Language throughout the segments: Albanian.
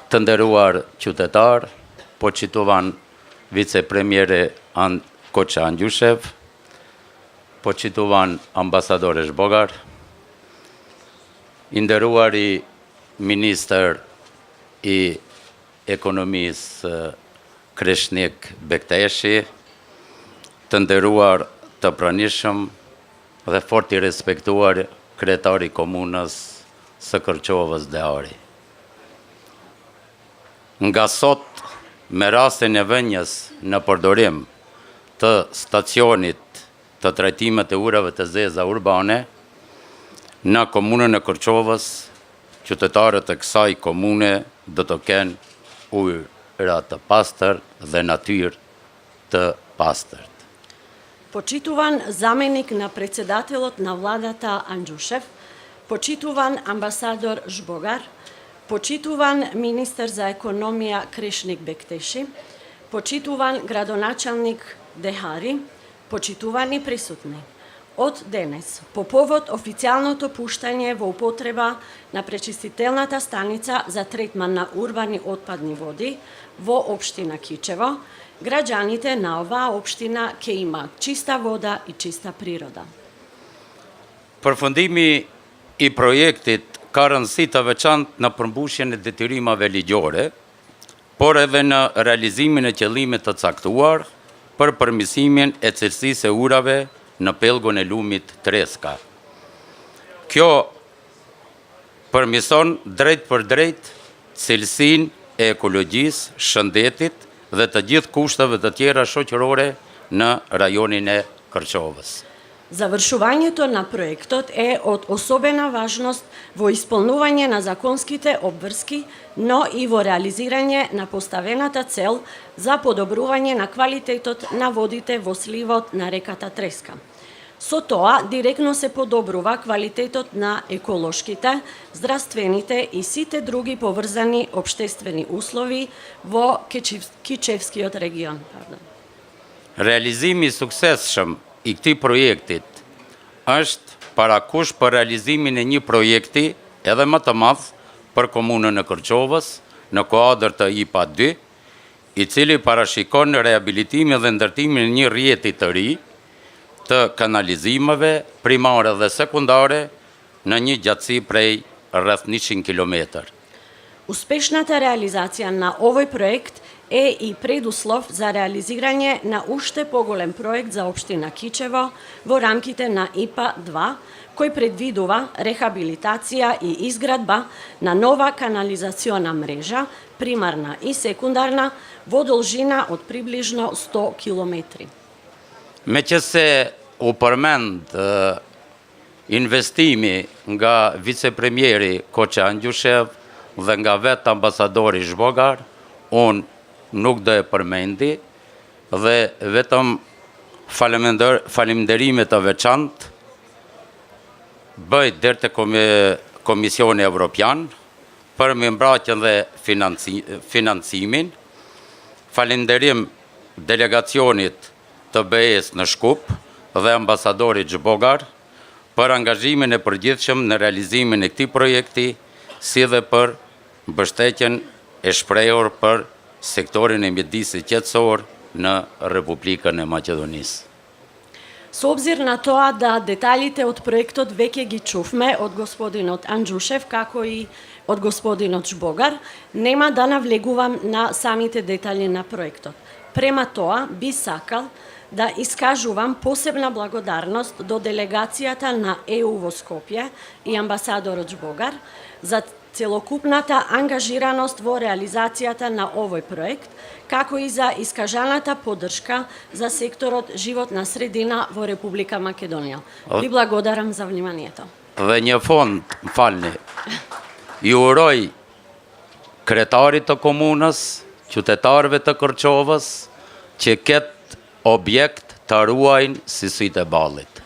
Të nderuar qytetar, po qitovan vicepremiere Koça Angjushev, po qitovan ambasadore Zhbogar, i nderuari minister i ekonomisë Krishnik Bekteshi, të nderuar të pranishëm dhe fort i respektuar kryetari komunës së Kërçovës Deari. Nga sot, me rastin e vënjes në përdorim të stacionit të trajtimet e ujrave të zeza urbane, në komunën e Kërçovës, qytetarët e kësaj komune do të kenë ujra të pastër dhe natyrë të pastërt. Почитуван заменик на председателот на владата Анджушев, почитуван амбасадор Жбогар, почитуван министер за економија Кришник Бектеши, почитуван градоначалник Дехари, почитувани присутни. Од денес, по повод официјалното пуштање во употреба на пречистителната станица за третман на урбани отпадни води во општина Кичево, građanite na ova opština ќе ima čista voda i čista priroda. Përfundimi i projektit ka rëndësi të veçantë në përmbushjen e detyrimave ligjore, por edhe në realizimin e qëllimit të caktuar për përmirësimin e cilësisë e ujrave në pellgun e lumit Treska. Kjo përmirëson drejt për drejt cilësinë e ekologjisë, shëndetit dhe të gjithë kushteve të tjera shoqërore në rajonin e Kërçovës. Завршувањето на проектот е од особена важност во исполнување на законските обврски, но и во реализирање на поставената цел за подобрување на квалитетот на водите во сливот на реката Треска. Со тоа, директно се подобрува квалитетот на еколошките, здравствените и сите други поврзани обштествени услови во Кичевскиот регион. Realizimi i suksesshëm i këtij projektit është parakush për realizimin e një projekti edhe më të madh për komunën e Kërçovës në kuadër të IPA 2, i cili parashikon rehabilitimin dhe ndërtimin e një rrjeti të ri të kanalizimeve primare dhe sekundare në një gjatësi prej rreth 100 km. Успешната реализација на овој проект е и предуслов за реализирање на уште поголем проект за општина Кичево во рамките на ИПА 2, кој предвидува рехабилитација и изградба на нова канализациона мрежа, примарна и секундарна, во должина од приближно 100 километри. Meqense u përmend investimi nga vicepremieri Koça Angjushev dhe nga vetë ambasadori Zhbogar, unë nuk do e përmendi dhe vetëm faleminderime të veçantë bëj deri te Komisioni Evropian për mirëmbajtjen dhe financimin, falenderim delegacionit të BE-s në Shkup dhe ambasadorit Zhbogar për angazhimin e përgjithshëm në realizimin e këtij projekti, si dhe për mbështetjen e shprehur për sektorin e mjedisit qetësor në Republikën e Maqedonisë. Со обзир на тоа да деталите од проектот веќе ги чувме од господинот Анджушев, како и од господинот Жбогар, нема да навлегувам на самите детали на проектот. Према тоа, би сакал да искажувам посебна благодарност до делегацијата на ЕУ во Скопје и амбасадорот Жбогар за целокупната ангажираност во реализацијата на овој проект, како и за искажаната поддршка за секторот животна средина во Република Македонија. Ви благодарам за вниманието. Dhe një fond, falni, ju uroj kryetarit të komunës, qytetarëve të Kërçovës, që ketë objekt të ruajnë si sytë e ballit.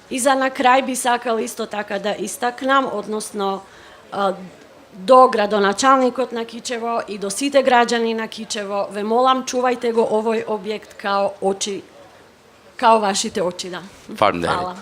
И за на крај би сакал исто така да истакнам, односно до градоначалникот на Кичево и до сите граѓани на Кичево, ве молам, чувајте го овој објект као вашите очи, да. Фалемнderим. Фала.